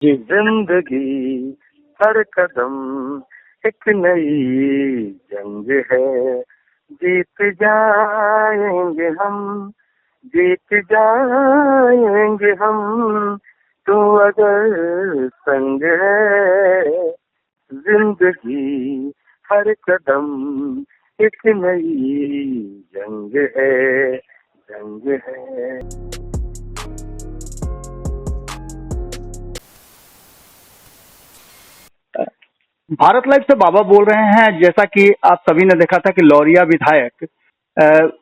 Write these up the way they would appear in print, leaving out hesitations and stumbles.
जी। जिंदगी हर कदम एक नई जंग है, जीत जाएंगे हम, जीत जाएंगे हम, तू अगर संग है। जिंदगी हर कदम एक नई जंग है, जंग है। भारत लाइव से बाबा बोल रहे हैं। जैसा कि आप सभी ने देखा था कि लौरिया विधायक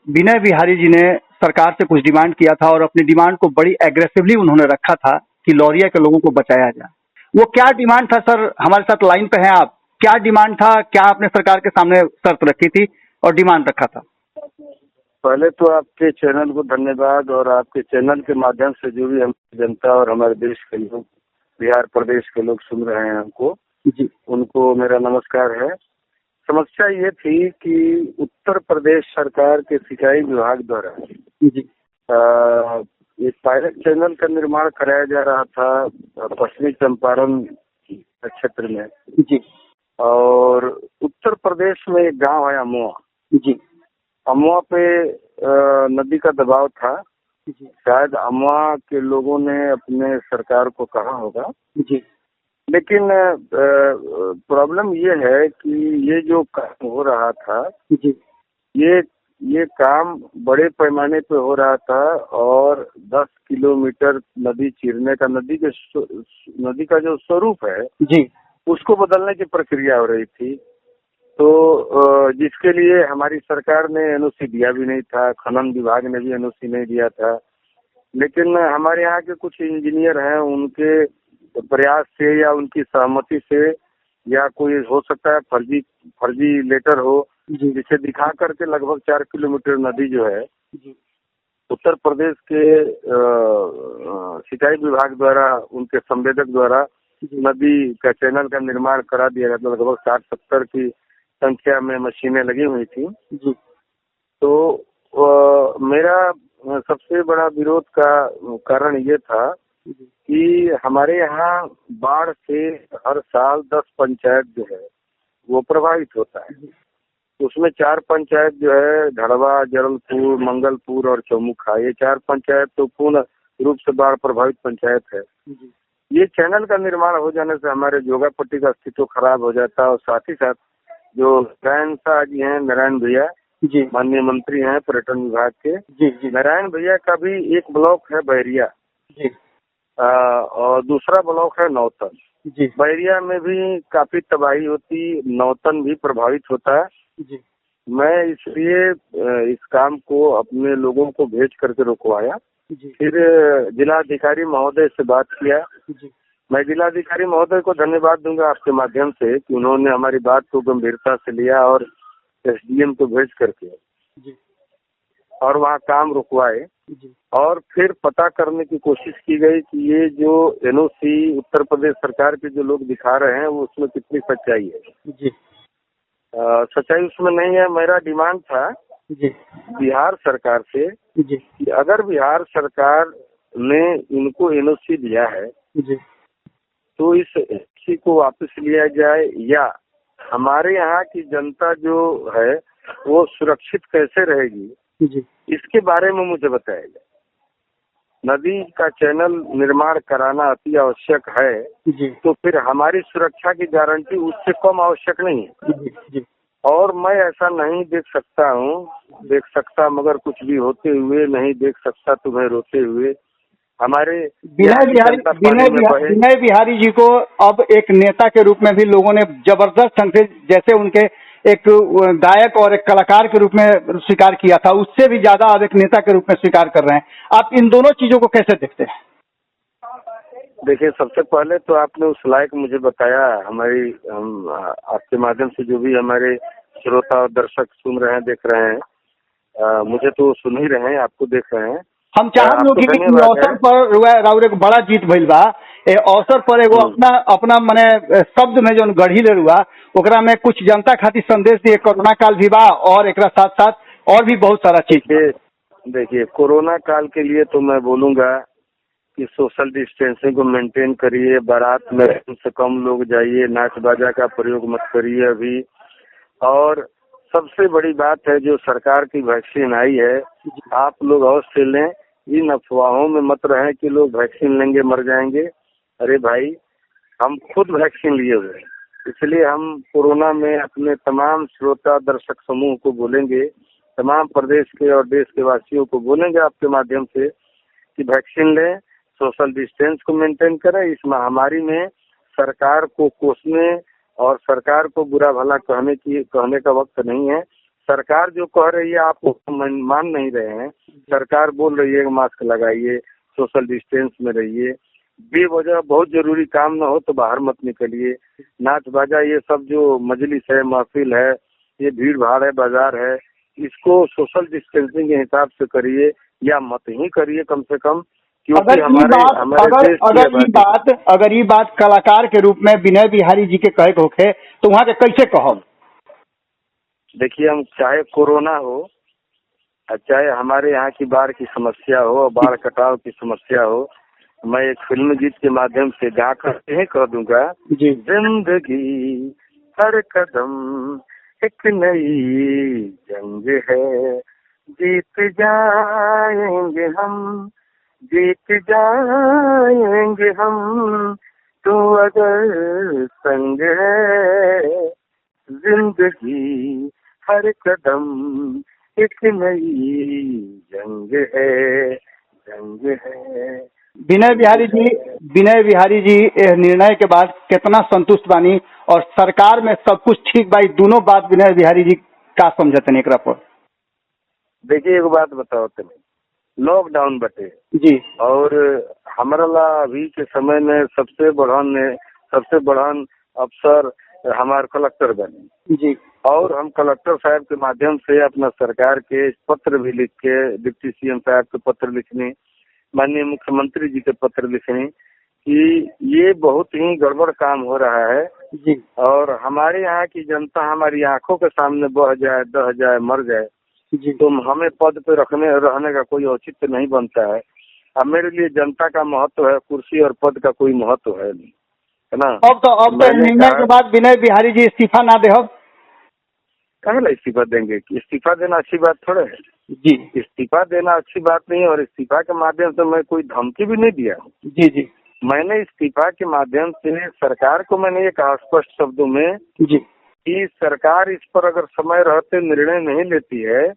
विनय बिहारी जी ने सरकार से कुछ डिमांड किया था और अपनी डिमांड को बड़ी एग्रेसिवली उन्होंने रखा था कि लौरिया के लोगों को बचाया जाए। वो क्या डिमांड था सर? हमारे साथ लाइन पे हैं आप। क्या डिमांड था? क्या आपने सरकार के सामने शर्त रखी थी और डिमांड रखा था? पहले तो आपके चैनल को धन्यवाद, और आपके चैनल के माध्यम से जो भी हमारी जनता और हमारे देश के लोग, बिहार प्रदेश के लोग सुन रहे हैं हमको, जी उनको मेरा नमस्कार है। समस्या ये थी कि उत्तर प्रदेश सरकार के सिंचाई विभाग द्वारा जी एक पायलट चैनल का निर्माण कराया जा रहा था पश्चिमी चंपारण क्षेत्र में। जी और उत्तर प्रदेश में एक गांव है अमवा। जी अमवा पे नदी का दबाव था। जी शायद अमवा के लोगों ने अपने सरकार को कहा होगा, जी लेकिन प्रॉब्लम ये है कि ये जो काम हो रहा था, जी ये काम बड़े पैमाने पे हो रहा था, और 10 किलोमीटर नदी चीरने का, नदी का जो स्वरूप है जी उसको बदलने की प्रक्रिया हो रही थी। तो जिसके लिए हमारी सरकार ने एनओसी दिया भी नहीं था, खनन विभाग ने भी एनओसी नहीं दिया था। लेकिन हमारे यहाँ के कुछ इंजीनियर हैं, उनके प्रयास से या उनकी सहमति से, या कोई हो सकता है फर्जी लेटर हो, जी जिसे दिखा करके लगभग 4 किलोमीटर नदी जो है जी उत्तर प्रदेश के सिंचाई विभाग द्वारा, उनके संवेदक द्वारा नदी का चैनल का निर्माण करा दिया गया था। लगभग 60-70 की संख्या में मशीनें लगी हुई थी। जी तो मेरा सबसे बड़ा विरोध का कारण ये था कि हमारे यहाँ बाढ़ से हर साल 10 पंचायत जो है वो प्रभावित होता है। उसमें 4 पंचायत जो है धड़वा, जरलपुर, मंगलपुर और चौमुखा, ये 4 पंचायत तो पूर्ण रूप से बाढ़ प्रभावित पंचायत है। ये चैनल का निर्माण हो जाने से हमारे जोगापट्टी का अस्तित्व खराब हो जाता है। और साथ ही साथ जो नारायण शाह जी हैं, नारायण भैया जी माननीय मंत्री हैं पर्यटन विभाग के, जी जी नारायण भैया का भी एक ब्लॉक है बैरिया, जी और दूसरा ब्लॉक है नौतन। जी बैरिया में भी काफी तबाही होती, नौतन भी प्रभावित होता है। जी मैं इसलिए इस काम को अपने लोगों को भेज करके रुकवाया। जी फिर जिलाधिकारी महोदय से बात किया। जी मैं जिलाधिकारी महोदय को धन्यवाद दूंगा आपके माध्यम से कि उन्होंने हमारी बात को गंभीरता से लिया और एसडीएम को भेज करके जी और वहाँ काम रुकवाए। जी और फिर पता करने की कोशिश की गई कि ये जो एनओसी उत्तर प्रदेश सरकार के जो लोग दिखा रहे हैं वो उसमें कितनी सच्चाई है। जी सच्चाई उसमें नहीं है। मेरा डिमांड था जी बिहार सरकार से जी कि अगर बिहार सरकार ने इनको एनओसी दिया है जी तो इस एनओसी को वापस लिया जाए, या हमारे यहाँ की जनता जो है वो सुरक्षित कैसे रहेगी, जी इसके बारे में मुझे बताया जाए। नदी का चैनल निर्माण कराना अति आवश्यक है, जी तो फिर हमारी सुरक्षा की गारंटी उससे कम आवश्यक नहीं है। जी जी और मैं ऐसा नहीं देख सकता मगर कुछ भी होते हुए, नहीं देख सकता तुम्हें रोते हुए। हमारे विनय बिहारी जी को अब एक नेता के रूप में भी लोगों ने जबरदस्त ढंग से, जैसे उनके एक गायक और एक कलाकार के रूप में स्वीकार किया था, उससे भी ज्यादा अब एक नेता के रूप में स्वीकार कर रहे हैं। आप इन दोनों चीजों को कैसे देखते हैं? देखिए, सबसे पहले तो आपने उस लायक मुझे बताया। आपके माध्यम से जो भी हमारे श्रोता और दर्शक सुन रहे हैं, देख रहे हैं, मुझे तो सुन ही रहे हैं, आपको देख रहे हैं। हम चाहत लोग कि अवसर पर राउर एक बड़ा जीत भइल बा, अवसर पर एगो अपना मने शब्द में जो गढ़ी ले रुआ ओकरा में कुछ जनता खातिर संदेश दिए। कोरोना काल भी बा और एक साथ साथ और भी बहुत सारा चीज। देखिए, कोरोना काल के लिए तो मैं बोलूंगा कि सोशल डिस्टेंसिंग को मेंटेन करिए, बारात में कम से कम लोग जाइए, नाच बाजा का प्रयोग मत करिए अभी। और सबसे बड़ी बात है, जो सरकार की वैक्सीन आई है, आप लोग अवश्य लें। इन अफवाहों में मत रहें कि लोग वैक्सीन लेंगे मर जाएंगे। अरे भाई, हम खुद वैक्सीन लिए हुए हैं, इसलिए हम कोरोना में अपने तमाम श्रोता दर्शक समूह को बोलेंगे, तमाम प्रदेश के और देश के वासियों को बोलेंगे आपके माध्यम से कि वैक्सीन लें, सोशल डिस्टेंस को मेंटेन करें। इस महामारी में सरकार को कोसने और सरकार को बुरा भला कहने का वक्त नहीं है। सरकार जो कह रही है आप मान नहीं रहे हैं। सरकार बोल रही है मास्क लगाइए, सोशल डिस्टेंस में रहिए, बेवजह बहुत जरूरी काम न हो तो बाहर मत निकलिए। नाच बाजा ये सब जो मजलिस है, महफिल है, ये भीड़ भाड़ है, बाजार है, इसको सोशल डिस्टेंसिंग के हिसाब से करिए या मत ही करिए कम से कम। क्योंकि अगर ये बात कलाकार के रूप में विनय बिहारी जी के कहे होखे तो वहाँ के कैसे कहब? देखिए, हम चाहे कोरोना हो, चाहे हमारे यहाँ की बाढ़ की समस्या हो, बाढ़ कटाव की समस्या हो, मैं एक फिल्म गीत के माध्यम से गा कर कह दूंगा, जिंदगी हर कदम एक नई जंग है, जीत जाएंगे हम, जीत जाएंगे हम, तू अगर संग है, जिंदगी हर कदम एक नई जंग है, जंग है। विनय बिहारी जी निर्णय के बाद कितना संतुष्ट बानी और सरकार में सब कुछ ठीक बा? दोनों बात विनय बिहारी जी का समझते एकरा पर? देखिए, एक बात बताओ तुम्हें, लॉकडाउन बटे जी, और हमारा अभी के समय में सबसे बढ़न अफसर हमारे कलेक्टर बने जी, और हम कलेक्टर साहब के माध्यम से अपना सरकार के पत्र भी लिख के, डिप्टी सीएम साहब के पत्र लिखने, माननीय मुख्यमंत्री जी के पत्र लिखने कि ये बहुत ही गड़बड़ काम हो रहा है जी, और हमारे यहाँ की जनता हमारी आंखों के सामने बह जाए, दह जाए, मर जाए जी, तो हमें पद पे रहने का कोई औचित्य नहीं बनता है। अब मेरे लिए जनता का महत्व है, कुर्सी और पद का कोई महत्व है नहीं, है ना। अब तो निर्णय के बाद विनय बिहारी जी इस्तीफा ना दे, कहाँ इस्तीफा देंगे? इस्तीफा देना अच्छी बात थोड़ा है जी, इस्तीफा देना अच्छी बात नहीं है। और इस्तीफा के माध्यम से मैं कोई धमकी भी नहीं दिया जी जी, मैंने इस्तीफा के माध्यम से सरकार को मैंने ये कहा स्पष्ट शब्दों में जी कि सरकार इस पर अगर समय रहते निर्णय नहीं लेती है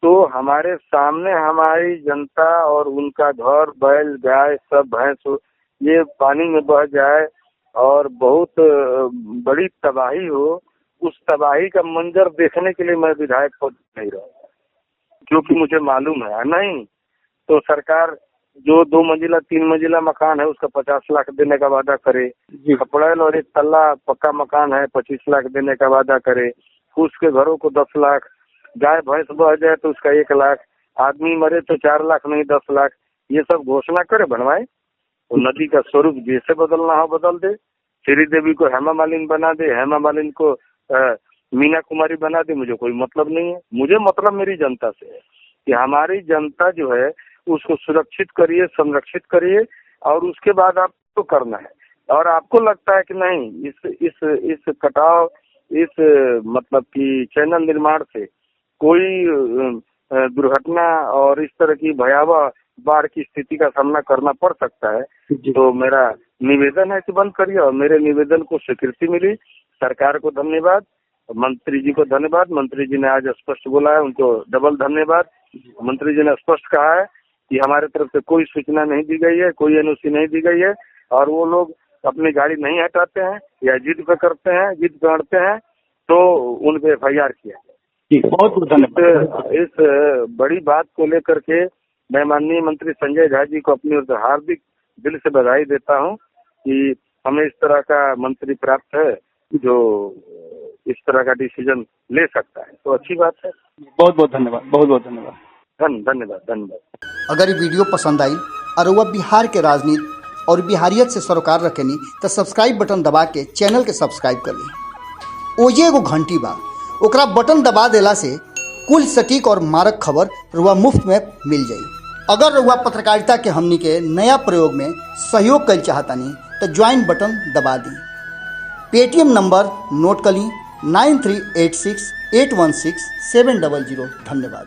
तो हमारे सामने हमारी जनता और उनका घर, बैल, गाय, सब भैंस ये पानी में बह जाए और बहुत बड़ी तबाही हो, उस तबाही का मंजर देखने के लिए मैं विधायक पद नहीं रहा, क्योंकि मुझे मालूम है नहीं तो सरकार जो 2 मंजिला 3 मंजिला मकान है उसका 50 लाख देने का वादा करे, खपड़ेल और 1 तल्ला पक्का मकान है 25 लाख देने का वादा करे, उसके घरों को 10 लाख, गाय भैंस बह जाए तो उसका 1 लाख, आदमी मरे तो 4 लाख नहीं 10 लाख, ये सब घोषणा करे बनवाए। तो नदी का स्वरूप जैसे बदलना हो बदल दे, श्री देवी को हेमा मालिनी बना दे, हेमा मालिनी को मीना कुमारी बना दे, मुझे कोई मतलब नहीं है। मुझे मतलब मेरी जनता से है कि हमारी जनता जो है उसको सुरक्षित करिए, संरक्षित करिए और उसके बाद आपको करना है। और आपको लगता है कि नहीं इस कटाव, इस मतलब कि चैनल निर्माण से कोई दुर्घटना और इस तरह की भयावह बाढ़ की स्थिति का सामना करना पड़ सकता है, तो मेरा निवेदन है कि बंद करिए। और मेरे निवेदन को स्वीकृति मिली, सरकार को धन्यवाद, मंत्री जी को धन्यवाद। मंत्री जी ने आज स्पष्ट बोला है, उनको डबल धन्यवाद। मंत्री जी ने स्पष्ट कहा है कि हमारे तरफ से कोई सूचना नहीं दी गई है, कोई एनओसी नहीं दी गई है और वो लोग अपनी गाड़ी नहीं हटाते हैं या जिद पे करते हैं, जिद पे अड़ते हैं तो उन पे FIR किया है। बहुत बहुत धन्यवाद। इस बड़ी बात को लेकर के मैं माननीय मंत्री संजय झा जी को अपनी ओर से हार्दिक दिल से बधाई देता हूं कि हमें इस तरह का मंत्री प्राप्त है जो इस तरह का डिसीजन ले सकता है, तो अच्छी बात है। बहुत बहुत धन्यवाद, बहुत बहुत धन्यवाद, धन्यवाद। अगर ये वीडियो पसंद आई और वह बिहार के राजनीति और बिहारियत से सरोकार रखेनी तो सब्सक्राइब बटन दबा के चैनल के सब्सक्राइब कर ली। ओजे एगो घंटी बा, ओकरा बटन दबा देला से कुल सटीक और मारक खबर रुआ मुफ्त में मिल जाई। अगर रउआ पत्रकारिता के हमनी के नया प्रयोग में सहयोग कर चाहतनी तो ज्वाइन बटन दबा दी। पेटीएम नंबर नोट कर ली 9386816700। धन्यवाद।